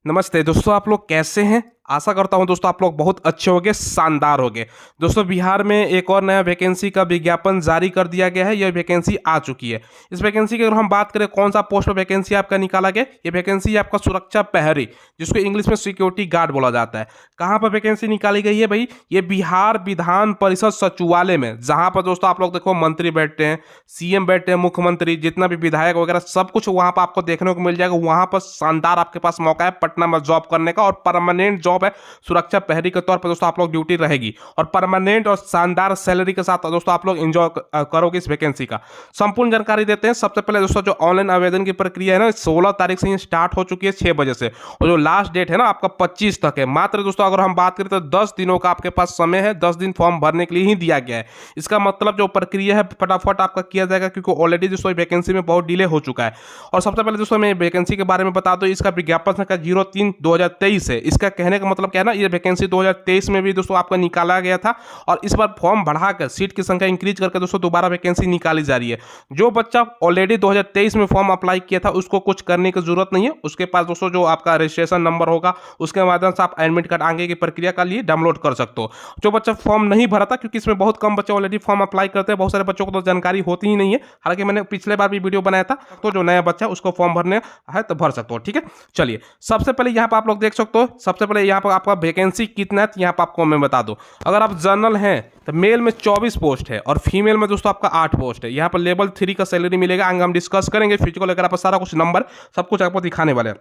नमस्ते दोस्तों, आप लोग कैसे हैं। आशा करता हूं दोस्तों आप लोग बहुत अच्छे होंगे, शानदार होंगे। दोस्तों बिहार में एक और नया वैकेंसी का विज्ञापन जारी कर दिया गया है। यह वैकेंसी आ चुकी है। इस वैकेंसी की अगर हम बात करें कौन सा पोस्ट पर वैकेंसी आपका निकाला गया, ये वैकेंसी आपका सुरक्षा प्रहरी, जिसको इंग्लिश में सिक्योरिटी गार्ड बोला जाता है। कहाँ पर वैकेंसी निकाली गई है भाई, ये बिहार विधान परिषद सचिवालय में, जहां पर दोस्तों आप लोग देखो मंत्री बैठते हैं, सीएम बैठते हैं, मुख्यमंत्री, जितना भी विधायक वगैरह सब कुछ वहां पर आपको देखने को मिल जाएगा। वहां पर शानदार आपके पास मौका है पटना में जॉब करने का, और परमानेंट जॉब है। सुरक्षा प्रहरी के तौर पर दोस्तों आप लोग ड्यूटी रहेगी, और परमानेंट और शानदार सैलरी के साथ दोस्तों आप लोग एंजॉय करोगे इस वैकेंसी का। संपूर्ण जानकारी देते हैं। सबसे पहले दोस्तों जो ऑनलाइन आवेदन की प्रक्रिया है ना, 16 तारीख से ही स्टार्ट हो चुकी है 6 बजे से, और जो लास्ट डेट है ना आपका 25 तक है। मात्र दोस्तों अगर हम बात करें तो 10 दिनों का आपके पास समय है। 10 दिन फॉर्म भरने के लिए ही दिया गया है। इसका मतलब जो प्रक्रिया है फटाफट आपका किया जाएगा, क्योंकि ऑलरेडी दोस्तों वैकेंसी में बहुत डिले हो चुका है। और सबसे पहले दोस्तों मैं वैकेंसी के बारे में बता दूं, इसका विज्ञापन संख्या 03/2023 है। इसका कहने का मतलब क्या है ना, ये वैकेंसी 2023 में भी दोस्तों आपका निकाला गया था, और इस बार फॉर्म बढ़ाकर सीट की संख्या इंक्रीज करके दोस्तों दोबारा वैकेंसी निकाली जा रही है। जो बच्चा ऑलरेडी 2023 में फॉर्म अप्लाई किया था उसको कुछ करने की जरूरत नहीं है। उसके पास दोस्तों जो आपका रजिस्ट्रेशन नंबर होगा, उसके माध्यम से आप एडमिट कार्ड आगे की प्रक्रिया का लिए डाउनलोड कर सकते हो। जो बच्चा फॉर्म नहीं भरा था, क्योंकि इसमें बहुत कम बच्चे ऑलरेडी फॉर्म अप्लाई करते हैं, बहुत सारे बच्चों को तो जानकारी होती ही नहीं है। हालांकि मैंने पिछले बार भी वीडियो बनाया था, तो जो नया बच्चा उसको फॉर्म भरने है तो भर सकते हो। ठीक है, चलिए सबसे पहले यहाँ पर आप लोग देख सकते हो। सबसे पहले यहाँ पर आपका वैकेंसी कितना है यहाँ पर आपको मैं बता दूं। अगर आप जनरल हैं तो मेल में 24 पोस्ट है, और फीमेल में दोस्तों आपका 8 पोस्ट है। यहाँ पर लेवल 3 का सैलरी मिलेगा। आगे हम डिस्कस करेंगे फिजिकल वगैरह पर, सारा कुछ नंबर सब कुछ आपको दिखाने वाले हैं।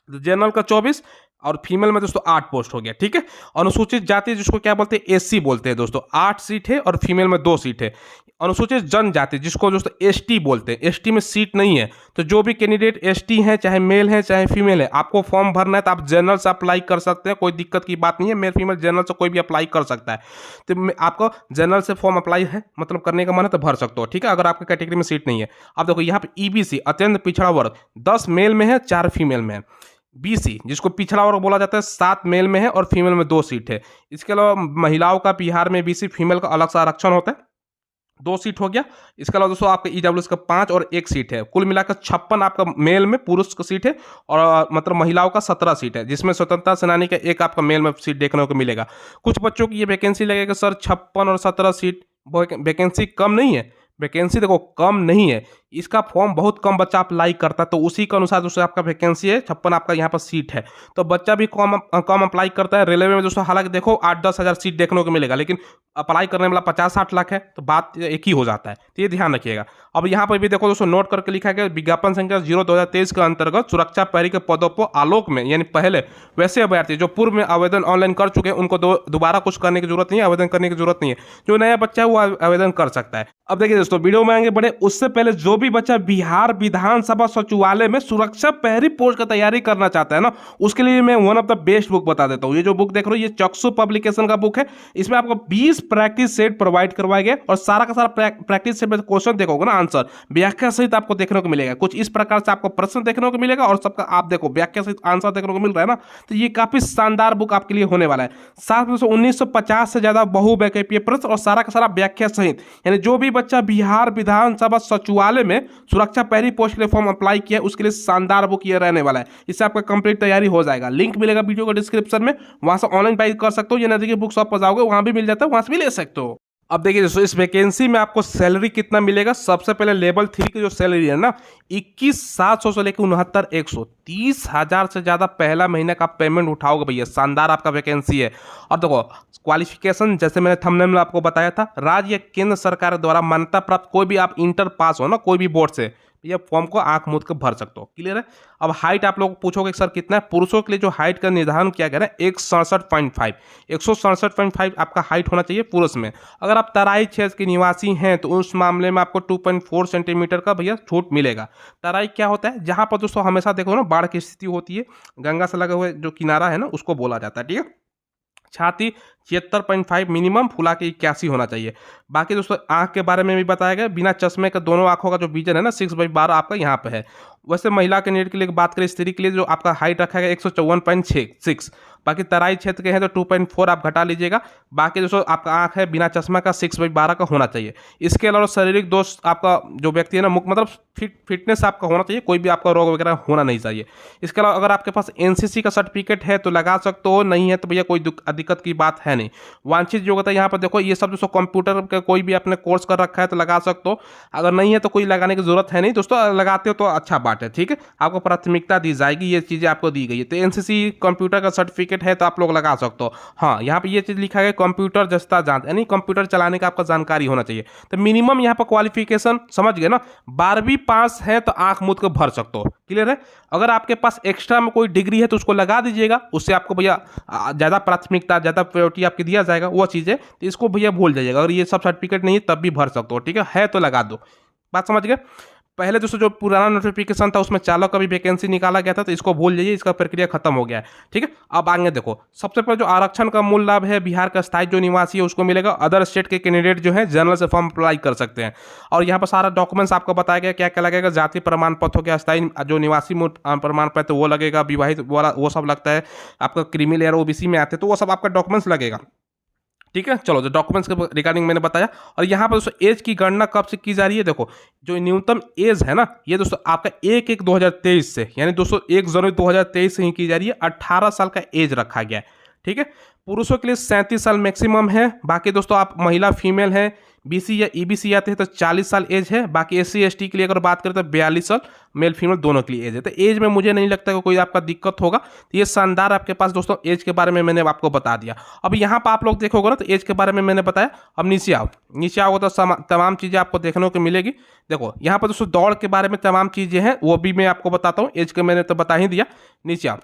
जनरल का 24 और फीमेल में दोस्तों 8 पोस्ट हो गया। ठीक है, अनुसूचित जाति जिसको क्या बोलते हैं, एससी बोलते हैं दोस्तों, 8 सीट है, और फीमेल में 2 सीट है। अनुसूचित जनजाति जिसको दोस्तों एसटी बोलते हैं, एसटी में सीट नहीं है। तो जो भी कैंडिडेट एसटी है, चाहे मेल है चाहे फीमेल है, आपको फॉर्म भरना है तो आप जनरल से अप्लाई कर सकते हैं। कोई दिक्कत की बात नहीं है, मेल फीमेल जनरल से कोई भी अप्लाई कर सकता है। तो आपको जनरल से फॉर्म अप्लाई है, मतलब करने का मन है तो भर सकते हो। ठीक है, अगर आपके कैटेगरी में सीट नहीं है। अब देखो यहाँ पे ईबीसी अत्यंत पिछड़ा वर्ग 10 मेल में है, 4 फीमेल में है। बीसी जिसको पिछड़ा वर्ग बोला जाता है, 7 मेल में है और फीमेल में 2 सीट है। इसके अलावा महिलाओं का बिहार में बीसी फीमेल का अलग सा आरक्षण होता है, 2 सीट हो गया। इसके अलावा दोस्तों आपका ईडब्ल्यूएस का 5 और 1 सीट है। कुल मिलाकर 56 आपका मेल में पुरुष का सीट है, और मतलब महिलाओं का 17 सीट है, जिसमें स्वतंत्रता सेनानी का एक आपका मेल में सीट देखने को मिलेगा। कुछ बच्चों की ये वैकेंसी लगेगा सर 56 और 17 सीट, वैकेंसी कम नहीं है। वैकेंसी देखो कम नहीं है, इसका फॉर्म बहुत कम बच्चा अप्लाई करता है, तो उसी के अनुसार दोस्तों आपका वैकेंसी है 56 आपका यहाँ पर सीट है। तो बच्चा भी कम अप्लाई करता है। रेलवे में दोस्तों हालांकि देखो 8-10 हज़ार सीट देखने को मिलेगा, लेकिन अप्लाई करने वाला 50-60 लाख है, तो बात एक ही हो जाता है। तो ये ध्यान रखिएगा। अब यहाँ पर भी देखो दोस्तों नोट करके लिखा गया, विज्ञापन संख्या 0/2023 के अंतर्गत सुरक्षा प्रहरी के पदों पर आलोक में, यानी पहले वैसे अभ्यर्थी जो पूर्व में आवेदन ऑनलाइन कर चुके हैं उनको दोबारा कुछ करने की जरूरत नहीं है, आवेदन करने की जरूरत नहीं है। जो नया बच्चा है वो आवेदन कर सकता है। अब देखिए दोस्तों वीडियो में आगे बढ़े उससे पहले जो भी बच्चा बिहार विधानसभा सचिवालय में सुरक्षा प्रहरी पोस्ट का तैयारी करना चाहता है ना, उसके लिए मैं one of the best book बता देता हूँ। ये जो बुक देख रहे हो ये चक्षु पब्लिकेशन का बुक है। इसमें आपको 20 प्रैक्टिस सेट प्रोवाइड करवाए गए, और सारा का सारा प्रैक्टिस सेट में क्वेश्चन देखोगे ना, आंसर व्याख्या सहित आपको देखने को मिलेगा। कुछ इस प्रकार से आपको प्रश्न देखने को मिलेगा, और सबका आप देखो व्याख्या सहित आंसर देखने को मिल रहा है ना। तो ये काफी शानदार बुक आपके लिए होने वाला है। साथ में 1950 से ज्यादा बहुविकल्पीय प्रश्न और सारा का सारा व्याख्या सहित, यानी जो भी बच्चा बिहार विधानसभा सचिवालय में सुरक्षा प्रहरी पोस्ट के लिए फॉर्म अप्लाई किया है उसके लिए शानदार बुक ये रहने वाला है। इससे आपका कंप्लीट तैयारी हो जाएगा। लिंक मिलेगा वीडियो के डिस्क्रिप्शन में, वहां से ऑनलाइन बाई कर सकते हो, या नजदीकी बुक शॉप पर जाओगे वहां भी मिल जाता है, वहां से भी ले सकते हो। अब देखिए दोस्तों इस वैकेंसी में आपको सैलरी कितना मिलेगा। सबसे पहले लेवल 3 की जो सैलरी है ना, 21,700 से लेकर 69,100, 30,000 से ज्यादा पहला महीने का पेमेंट उठाओगे भैया। शानदार आपका वैकेंसी है। और देखो क्वालिफिकेशन जैसे मैंने थंबनेल में आपको बताया था, राज्य या केंद्र सरकार द्वारा मान्यता प्राप्त कोई भी आप इंटर पास हो ना, कोई भी बोर्ड से, ये फॉर्म को आंख मूंद कर भर सकते हो। क्लियर है। अब हाइट आप लोग पूछोगे सर कितना है। पुरुषों के लिए जो हाइट का निर्धारण किया गया ना 167.5, 167.5 आपका हाइट होना चाहिए पुरुष में। अगर आप तराई क्षेत्र के निवासी हैं तो उस मामले में आपको 2.4 सेंटीमीटर का भैया छूट मिलेगा। तराई क्या होता है, जहां पर दोस्तों हमेशा देखो ना बाढ़ की स्थिति होती है, गंगा से लगे हुए जो किनारा है ना उसको बोला जाता है। ठीक है, छाती 76.5 मिनिमम, फुला के 81 होना चाहिए। बाकी दोस्तों आंख के बारे में भी बताया गया, बिना चश्मे के दोनों आंखों का जो विजन है ना 6/12 आपका यहाँ पे है। वैसे महिला कैंडिडेट के लिए बात करें, स्त्री के लिए जो आपका हाइट रखा है 154.6, बाकी तराई क्षेत्र के हैं तो 2.4 आप घटा लीजिएगा। बाकी दोस्तों आपका आंख है बिना चश्मा का 6/12 का होना चाहिए। इसके अलावा शारीरिक दोष आपका जो व्यक्ति है ना मतलब फिटनेस आपका होना चाहिए, कोई भी आपका रोग वगैरह होना नहीं चाहिए। इसके अलावा अगर आपके पास एनसीसी का सर्टिफिकेट है तो लगा सकते हो, नहीं है तो भैया कोई दिक्कत की बात है नहीं। वांछित योग्यता यहाँ पर देखो ये सब दोस्तों कंप्यूटर का कोई भी आपने कोर्स कर रखा है तो लगा सकते हो, अगर नहीं है तो कोई लगाने की जरूरत है नहीं दोस्तों, लगाते हो तो अच्छा बात है, ठीक है। आपको प्राथमिकता दी जाएगी, ये चीज़ें आपको दी गई है। तो एनसीसी कंप्यूटर का सर्टिफिकेट है तो आप लोग लगा सकते हो। हाँ, यहाँ पे ये चीज़ लिखा है कंप्यूटर दस्ता जांच, यानी कंप्यूटर चलाने का आपका जानकारी होना चाहिए। तो मिनिमम यहाँ पर क्वालिफिकेशन समझ गए ना, 12वीं पास है तो आंख मूंद के भर सकते हो, क्लियर है। अगर आपके पास एक्स्ट्रा में कोई डिग्री है तो उसको लगा दीजिएगा, उससे आपको भैया ज़्यादा प्राथमिकता, ज़्यादा प्रायोरिटी आपकी दिया जाएगा, वो चीज़ें तो इसको भैया भूल जाइएगा। अगर ये सब सर्टिफिकेट नहीं है तब भी भर सकते हो, ठीक है तो लगा दो। बात समझ गए। पहले दोस्तों जो पुराना नोटिफिकेशन था उसमें चालक का भी वैकेंसी निकाला गया था, तो इसको भूल जाइए, इसका प्रक्रिया खत्म हो गया है, ठीक है। अब आगे देखो, सबसे पहले जो आरक्षण का मूल लाभ है बिहार का स्थायी जो निवासी है उसको मिलेगा। अदर स्टेट के कैंडिडेट जो है जनरल से फॉर्म अप्लाई कर सकते हैं। और यहाँ पर सारा डॉक्यूमेंट्स आपको बताया गया क्या क्या लगेगा। जाति प्रमाण पत्र हो गया, स्थायी जो निवासी प्रमाण पत्र वो लगेगा, विवाहित वो सब लगता है, आपका क्रीमी लेयर ओबीसी में आते हैं तो वो सब आपका डॉक्यूमेंट्स लगेगा, ठीक है। चलो, जो डॉक्यूमेंट्स के रिगार्डिंग मैंने बताया। और यहाँ पर दोस्तों एज की गणना कब से की जा रही है, देखो जो न्यूनतम एज है ना ये दोस्तों आपका 1/1/2023 से, यानी दोस्तों 1 जनवरी 2023 से ही की जा रही है। 18 साल का एज रखा गया है, ठीक है। पुरुषों के लिए 37 साल मैक्सिमम है। बाकी दोस्तों आप महिला फीमेल है, बीसी या ईबीसी आते हैं तो 40 साल एज है। बाकी एससी एसटी के लिए अगर बात करें तो 42 साल मेल फीमेल दोनों के लिए एज है। तो एज में मुझे नहीं लगता कि कोई आपका दिक्कत होगा। तो ये शानदार आपके पास दोस्तों एज के बारे में मैंने आपको बता दिया। अब यहाँ पर आप लोग देखोगे ना तो एज के बारे में मैंने बताया। अब नीचे आओ तो तमाम चीज़ें आपको देखने को मिलेगी। देखो यहाँ पर दोस्तों दौड़ के बारे में तमाम चीज़ें हैं वो भी मैं आपको बताता हूँ। एज के मैंने तो बता ही दिया। नीचे आओ,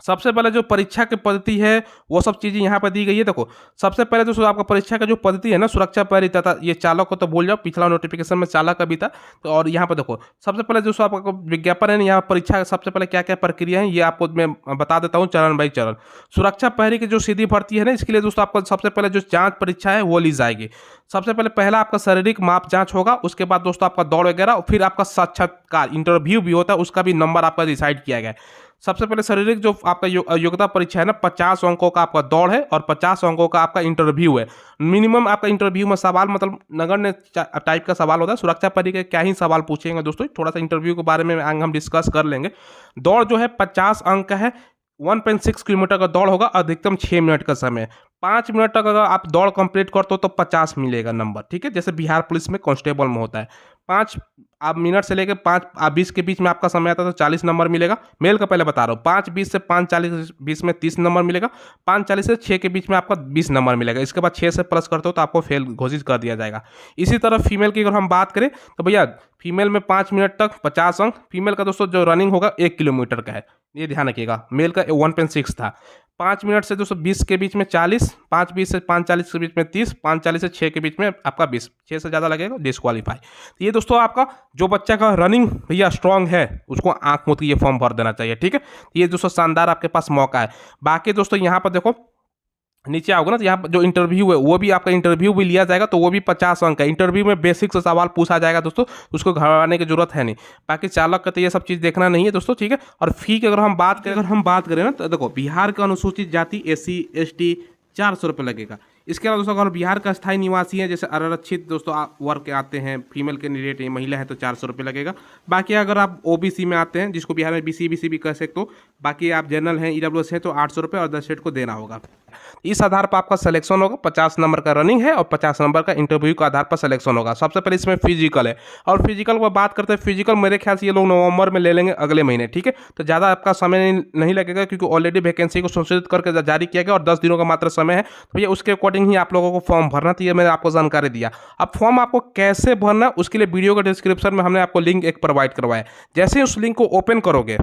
सबसे पहले जो परीक्षा की पद्धति है वो सब चीज़ें यहाँ पर दी गई है। देखो सबसे पहले दोस्तों आपका परीक्षा का जो पद्धति है ना, सुरक्षा प्रहरी तथा ये चालक को तो भूल जाओ, पिछला नोटिफिकेशन में चालक का भी था। तो और यहाँ पर देखो सबसे पहले दोस्तों आपका विज्ञापन है, यहाँ परीक्षा सबसे पहले क्या क्या प्रक्रिया है ये आपको मैं बता देता हूँ चरण बाई चरण। सुरक्षा प्रहरी की जो सीधी भर्ती है ना, इसके लिए दोस्तों आपको सबसे पहले जो जाँच परीक्षा है वो ली जाएगी। सबसे पहले पहला आपका शारीरिक माप जांच होगा, उसके बाद दोस्तों आपका दौड़ वगैरह, और फिर आपका साक्षात्कार इंटरव्यू भी होता है, उसका भी नंबर आपका डिसाइड किया गया है। सबसे पहले शारीरिक जो आपका योग्यता परीक्षा है ना, 50 अंकों का आपका दौड़ है और 50 अंकों का आपका इंटरव्यू है। मिनिमम आपका इंटरव्यू में सवाल मतलब नगण्य टाइप का सवाल होता है। सुरक्षा प्रहरी के क्या ही सवाल पूछेंगे दोस्तों, थोड़ा सा इंटरव्यू के बारे में आगे हम डिस्कस कर लेंगे। दौड़ जो है 50 अंक का है, 1.6 किलोमीटर का दौड़ होगा, अधिकतम 6 मिनट का समय। 5 मिनट तक अगर आप दौड़ कंप्लीट करते हो तो 50 मिलेगा नंबर, ठीक है। जैसे बिहार पुलिस में कांस्टेबल में होता है 5 आप मिनट से लेकर 5:20 के बीच में आपका समय आता है तो 40 नंबर मिलेगा। मेल का पहले बता रहा हूँ, 5:20 से 5:40 बीच में 30 नंबर मिलेगा। 5:40 से 6 के बीच में आपका 20 नंबर मिलेगा। इसके बाद 6 से प्लस करते हो तो आपको फेल घोषित कर दिया जाएगा। इसी तरह फीमेल की अगर हम बात करें तो भैया फीमेल में 5 मिनट तक 50 अंक। फीमेल का दोस्तों जो रनिंग होगा 1 किलोमीटर का है, ये ध्यान रखिएगा। मेल का 1.6 था। 5 मिनट से 220 के बीच में 40, 5:20 से 5:40 के बीच में 30, 5:40 से 6 के बीच में आपका 20, 6 से ज़्यादा लगेगा डिस्क्वालीफाई। तो ये दोस्तों आपका जो बच्चा का रनिंग भैया स्ट्रांग है उसको आंख मूंद के ये फॉर्म भर देना चाहिए, ठीक है। ये दोस्तों शानदार आपके पास मौका है। बाकी दोस्तों यहाँ पर देखो नीचे आओगे ना तो यहाँ पर जो इंटरव्यू है वो भी आपका इंटरव्यू भी लिया जाएगा, तो वो भी 50 अंक है। इंटरव्यू में बेसिक से सवाल पूछा जाएगा दोस्तों, उसको घबराने की जरूरत है नहीं। बाकी चालक का तो ये सब चीज़ देखना नहीं है दोस्तों, ठीक है। और फी की अगर हम बात करें ना तो देखो बिहार का अनुसूचित जाति SC ST 400 रुपये लगेगा। इसके अलावा दोस्तों अगर बिहार का स्थायी निवासी है, जैसे आरक्षित दोस्तों वर्ग आते हैं, फीमेल कैंडिडेट है, महिला है तो 400 रुपये लगेगा। बाकी अगर आप OBC में आते हैं, जिसको बिहार में BC भी कह सकते हो, बाकी आप जनरल हैं EWS हैं तो 800 रुपये और 10 स्टेट को देना होगा। इस आधार पर आपका सिलेक्शन होगा। 50 नंबर का रनिंग है और 50 नंबर का इंटरव्यू के आधार पर सिलेक्शन होगा। सबसे पहले इसमें फिजिकल है, और फिजिकल को बात करते हैं, फिजिकल मेरे ख्याल से ये लोग नवंबर में ले लेंगे अगले महीने, ठीक है। तो ज़्यादा आपका समय नहीं लगेगा क्योंकि ऑलरेडी वैकेंसी को संशोधित करके जारी किया गया और 10 दिनों का मात्र समय है। तो भैया उसके अकॉर्डिंग ही आप लोगों को फॉर्म भरना चाहिए। मैंने आपको जानकारी दिया। अब फॉर्म आपको कैसे भरना उसके लिए वीडियो के डिस्क्रिप्शन में हमने आपको लिंक एक प्रोवाइड करवाया। जैसे उस लिंक को ओपन करोगे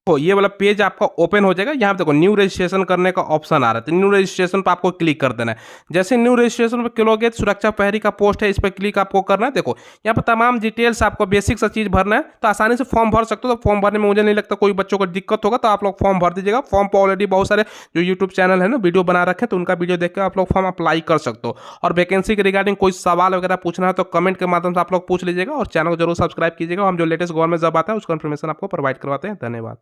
तो ये वाला पेज आपका ओपन हो जाएगा। यहाँ पे देखो न्यू रजिस्ट्रेशन करने का ऑप्शन आ रहा है, तो न्यू रजिस्ट्रेशन पर आपको क्लिक कर देना है। जैसे न्यू रजिस्ट्रेशन पर क्लिक होगे, सुरक्षा प्रहरी का पोस्ट है, इस पर क्लिक आपको करना है। देखो यहाँ पर तमाम डिटेल्स आपको बेसिक सा चीज भरना है, तो आसानी से फॉर्म भर सकते हो। तो फॉर्म भरने में मुझे नहीं लगता कोई बच्चों को दिक्कत होगा, तो आप लोग फॉर्म भर दीजिएगा। फॉर्म पर ऑलरेडी बहुत सारे जो यूट्यूब चैनल है ना वीडियो बना रखे हैं, तो उनका वीडियो देख के आप लोग फॉर्म अप्लाई कर सकते हो। और वैकेंसी के रिगार्डिंग कोई सवाल वगैरह पूछना है तो कमेंट के माध्यम से आप लोग पूछ लीजिएगा, और चैनल को जरूर सब्सक्राइब कीजिएगा। हम जो लेटेस्ट गवर्नमेंट जॉब आता है उसका इन्फॉर्मेशन आपको प्रोवाइड करवाते हैं। धन्यवाद।